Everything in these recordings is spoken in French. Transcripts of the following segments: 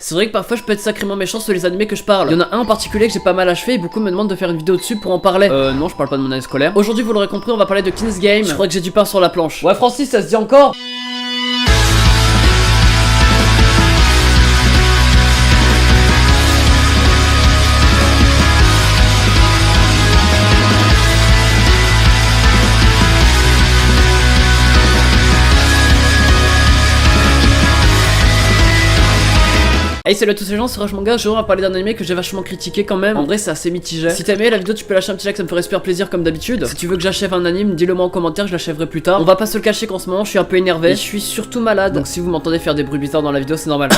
C'est vrai que parfois je peux être sacrément méchant sur les animés que je parle. Il y en a un en particulier que j'ai pas mal achevé et beaucoup me demandent de faire une vidéo dessus pour en parler. Non, je parle pas de mon année scolaire. Aujourd'hui, vous l'aurez compris, on va parler de King's Game. Je crois que j'ai du pain sur la planche. Ouais, Francis, ça se dit encore? Hey, salut à tous les gens, c'est Rush Manga. Aujourd'hui on va parler d'un anime que j'ai vachement critiqué quand même. En vrai c'est assez mitigé. Si t'as aimé la vidéo, tu peux lâcher un petit like, ça me ferait super plaisir comme d'habitude. Si tu veux que j'achève un anime, dis-le moi en commentaire, je l'achèverai plus tard. On va pas se le cacher qu'en ce moment je suis un peu énervé et je suis surtout malade. Donc si vous m'entendez faire des bruits bizarres dans la vidéo, c'est normal.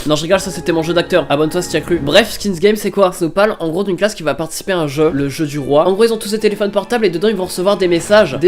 Non, je rigole, ça c'était mon jeu d'acteur. Abonne-toi si tu as cru. Bref, King's Game c'est quoi? Ça nous parle en gros d'une classe qui va participer à un jeu, le jeu du roi. En gros, ils ont tous des téléphones portables et dedans ils vont recevoir des messages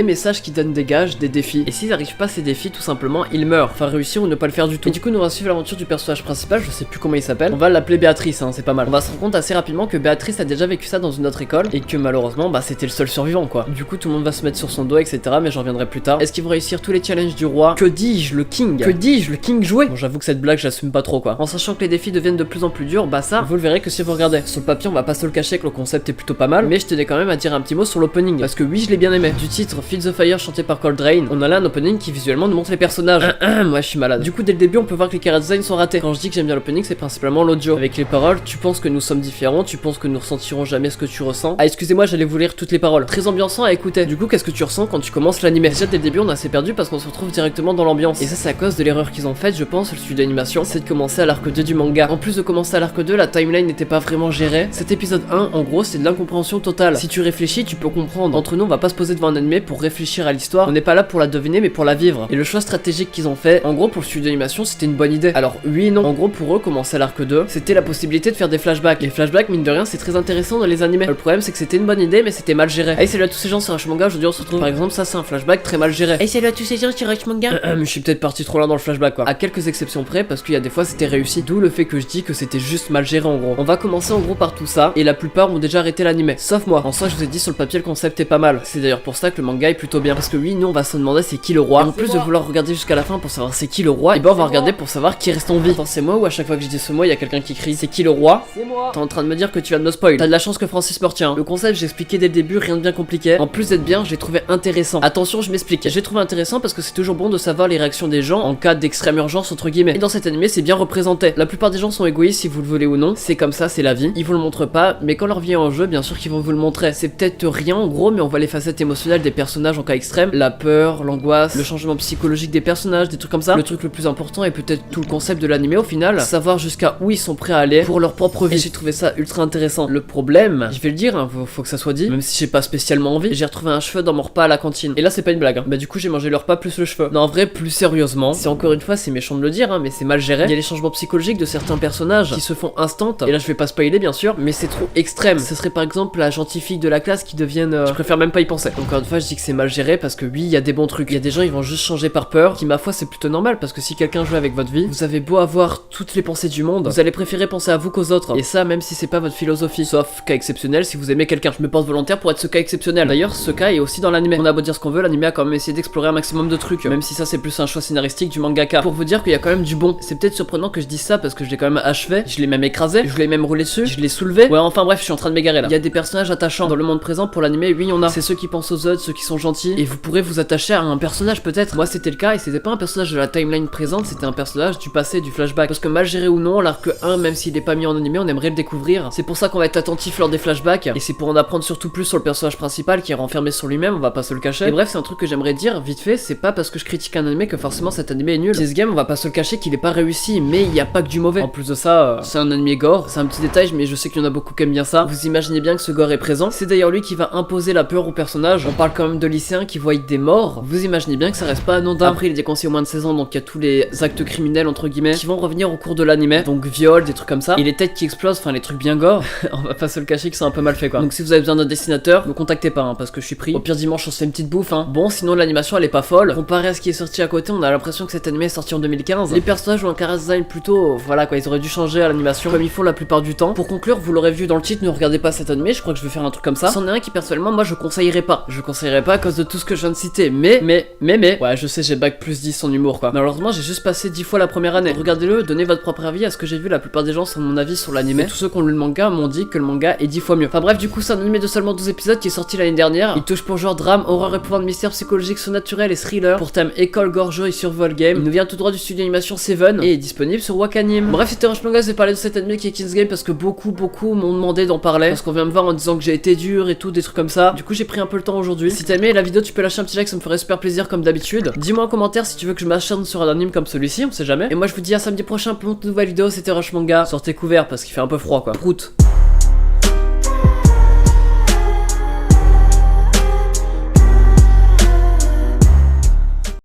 qui donnent des gages, des défis. Et s'ils n'arrivent pas à ces défis, tout simplement, ils meurent. Enfin, réussir ou ne pas le faire du tout. Et du coup, nous on va suivre l'aventure du personnage principal, je sais plus comment il s'appelle. On va l'appeler Béatrice, hein, c'est pas mal. On va se rendre compte assez rapidement que Béatrice a déjà vécu ça dans une autre école et que malheureusement, bah c'était le seul survivant quoi. Du coup, tout le monde va se mettre sur son dos, etc. Mais j'en reviendrai plus tard. Est-ce qu'ils vont réussir tous les challenges du roi? Que dis-je, le king? Que dis-je, le king joué? Bon, j'avoue que cette blague, j'assume pas trop quoi. En sachant que les défis deviennent de plus en plus durs, bah ça, vous le verrez que si vous regardez. Sur le papier, on va pas se le cacher que le concept est plutôt pas mal. Mais je tenais quand même à dire un petit mot sur l'opening. Parce que oui, je l'ai bien aimé. Du titre Feel the Fire chanté par Coltrane, on a là un opening qui visuellement nous montre les personnages. Moi, je suis malade. Du coup, dès le début, on peut voir que les character design sont ratés. Quand je dis que j'aime bien l'opening, c'est principalement l'audio. Avec les paroles, tu penses que nous sommes différents, tu penses que nous ressentirons jamais ce que tu ressens. Ah, excusez-moi, j'allais vous lire toutes les paroles. Très ambiançant à écouter. Du coup, qu'est-ce que tu ressens quand tu commences l'animé? Déjà, dès le début, on est assez perdu parce qu'on se retrouve directement dans l'ambiance. Et ça, c'est à cause de l'erreur qu'ils ont faite, je pense, le studio d'animation, c'est de commencer à l'arc 2 du manga. En plus de commencer à l'arc 2, la timeline n'était pas vraiment gérée. Cet épisode 1, en gros, c'est de l'incompréhension totale. Si tu réfléchis, tu peux comprendre. Entre nous, on va pas se poser devant un animé pour réfléchir à l'histoire. On n'est pas là pour la deviner, mais pour la vivre. Et le choix stratégique qu'ils ont fait, en gros, pour le studio d'animation, c'était une bonne idée. Alors, oui et non. En gros, pour eux, commencer à l'arc 2, c'était la possibilité de faire des flashbacks. Les flashbacks, mine de rien, c'est très intéressant dans les animés. Le problème, c'est que c'était une bonne idée, mais c'était mal géré. Hey, salut à tous ces gens, c'est Rush Manga. Aujourd'hui, on se retrouve. Par exemple, ça, c'est un flashback très mal géré. Hey, salut à tous ces gens, c'est Rush Manga. Je suis peut-être parti trop loin dans le flashback, quoi. À quelques exceptions près, parce qu'il y a des fois, c'était réussi. D'où le fait que je dis que c'était juste mal géré, en gros. On va commencer en gros par tout ça, et la plupart ont déjà arrêté l'animé. Sauf moi. En soi, je vous ai dit sur le papier, le concept est pas mal. C'est d'ailleurs pour ça que le manga est plutôt bien. Parce que oui, nous, on va se demander c'est qui le roi. Et en plus de vouloir regarder jusqu'à la fin pour savoir c'est qui le roi, et ben on va regarder pour savoir qui reste en vie. Attends, c'est moi ou à chaque fois que je dis ce mot, il y a quelqu'un qui crie c'est qui le roi? C'est moi. T'es en train de me dire que tu vas de me spoil. T'as de la chance que Francis me retient. Le concept, j'ai expliqué dès le début, rien de bien compliqué. En plus d'être bien, j'ai trouvé intéressant. Attention, je m'explique. J'ai trouvé intéressant parce que c'est toujours bon de savoir les réactions des gens en cas d'extrême urgence entre guillemets. Et dans cet animé, c'est bien représenté. La plupart des gens sont égoïstes si vous le voulez ou non. C'est comme ça, c'est la vie. Ils vous le montrent pas, mais quand leur vie est en jeu, bien sûr qu'ils vont vous le montrer. C'est peut-être rien en gros, mais on voit les facettes émotionnelles des personnages en cas extrême. La peur, l'angoisse, le changement psychologique des personnages, des trucs comme ça. Le truc le plus important est peut-être tout le concept de l'animé au final, savoir jusqu'à où ils sont prêts à aller pour leur propre vie. Et j'ai trouvé ça ultra intéressant. Le problème, je vais le dire, hein, faut que ça soit dit, même si j'ai pas spécialement envie, j'ai retrouvé un cheveu dans mon repas à la cantine. Et là, c'est pas une blague, hein. Bah du coup, j'ai mangé le repas plus le cheveu. Non, en vrai, plus sérieusement, c'est encore une fois, c'est méchant de le dire, hein, mais c'est mal géré. Il y a les changements psychologiques de certains personnages qui se font instant. Et là, je vais pas spoiler bien sûr, mais c'est trop extrême. Ce serait par exemple la gentille fille de la classe qui devienne. Je préfère même pas y penser. Encore une fois, je dis que c'est mal géré parce que oui, il y a des bons trucs. Il y a des gens, ils vont juste changer par peur, qui ma foi, c'est plutôt normal parce que si quelqu'un joue avec votre vie, vous avez beau avoir toutes les pensées du monde, vous allez préférer penser à vous qu'aux autres. Et ça, même si c'est pas votre philosophie. Sauf cas exceptionnel, si vous aimez quelqu'un. Je me porte volontaire pour être ce cas exceptionnel. D'ailleurs, ce cas est aussi dans l'animé. On a beau dire ce qu'on veut, l'animé a quand même essayé d'explorer un maximum de trucs. Même si ça, c'est plus un choix scénaristique du mangaka. Pour vous dire qu'il y a quand même du bon. C'est peut-être surprenant que je dise ça parce que je l'ai quand même achevé. Je l'ai même écrasé. Je l'ai même roulé dessus. Je l'ai soulevé. Ouais, enfin bref, je suis en train de m'égarer là. Il y a des personnages attachants. Dans le monde présent, pour l'animé, oui, on a. C'est ceux qui pensent aux autres, ceux qui sont gentils. Et vous pourrez vous attacher à un personnage peut-être. Moi, c'était le cas et c'était pas un personnage de la timeline présente, c'était un personnage du passé, du flashback. Parce que mal géré ou non, l'arc 1, même s'il est pas mis en animé, on aimerait le découvrir. C'est pour ça qu'on va être attentif lors des flashbacks. Et c'est pour en apprendre surtout plus sur le personnage principal qui est renfermé sur lui-même, on va pas se le cacher. Et bref, c'est un truc que j'aimerais dire vite fait, c'est pas parce que je critique un animé que forcément cet animé est nul. This game, on va pas se le cacher qu'il est pas réussi, mais il y a pas que du mauvais. En plus de ça, c'est un animé gore, c'est un petit détail, mais je sais qu'il y en a beaucoup qui aiment bien ça. Vous imaginez bien que ce gore est présent. C'est d'ailleurs lui qui va imposer la peur au personnage. On parle quand même de lycéens qui voient des morts. Vous imaginez bien que ça reste pas anodin. Après, il est déconseillé au moins de 16 ans, donc il y a tous les actes criminels entre guillemets qui vont revenir au cours de l'animé. Donc viol, des trucs comme ça. Et les têtes qui explosent, enfin les trucs bien gore. On va pas se le cacher que c'est un peu mal fait quoi. Donc si vous avez besoin d'un dessinateur, me contactez pas hein, parce que je suis pris. Au pire dimanche on se fait une petite bouffe hein. Bon sinon l'animation elle est pas folle. Comparé à ce qui est sorti à côté, on a l'impression que cet animé est sorti en 2015. Les personnages ont un character design plutôt voilà quoi, ils auraient dû changer à l'animation comme ils font la plupart du temps. Pour conclure, vous l'aurez vu dans le titre, ne regardez pas cet animé, je crois que je vais faire un truc comme ça. C'en est un qui personnellement moi je conseillerais pas. Je conseillerais pas à cause de tout ce que je viens de citer. Mais ouais je sais j'ai bac plus 10 en humour quoi. Malheureusement j'ai juste passé 10 fois la première année. Regardez-le, donnez votre propre propre avis. À ce que j'ai vu, la plupart des gens sont de mon avis sur l'anime. Et tous ceux qui ont lu le manga m'ont dit que le manga est 10 fois mieux. Enfin bref, du coup, c'est un anime de seulement 12 épisodes qui est sorti l'année dernière. Il touche pour genre drame, horreur et pouvoir de mystère psychologique, surnaturel et thriller. Pour thème école, gorgerie et survol game. Il nous vient tout droit du studio d'animation Seven et est disponible sur Wakanim. Bref, c'était Rush Manga, je vais parler de cet anime qui est King's Game parce que beaucoup m'ont demandé d'en parler. Parce qu'on vient me voir en disant que j'ai été dur et tout, des trucs comme ça. Du coup, j'ai pris un peu le temps aujourd'hui. Si t'as aimé la vidéo, tu peux lâcher un petit like, ça me ferait super plaisir comme d'habitude. Dis-moi en commentaire si tu veux que je m'acharne sur un anime comme celui-ci, on sait jamais. Et moi, je vous dis à samedi prochain pour une nouvelle vidéo. C'était Rush Manga. Sortez couvert parce qu'il fait un peu froid quoi. Prout.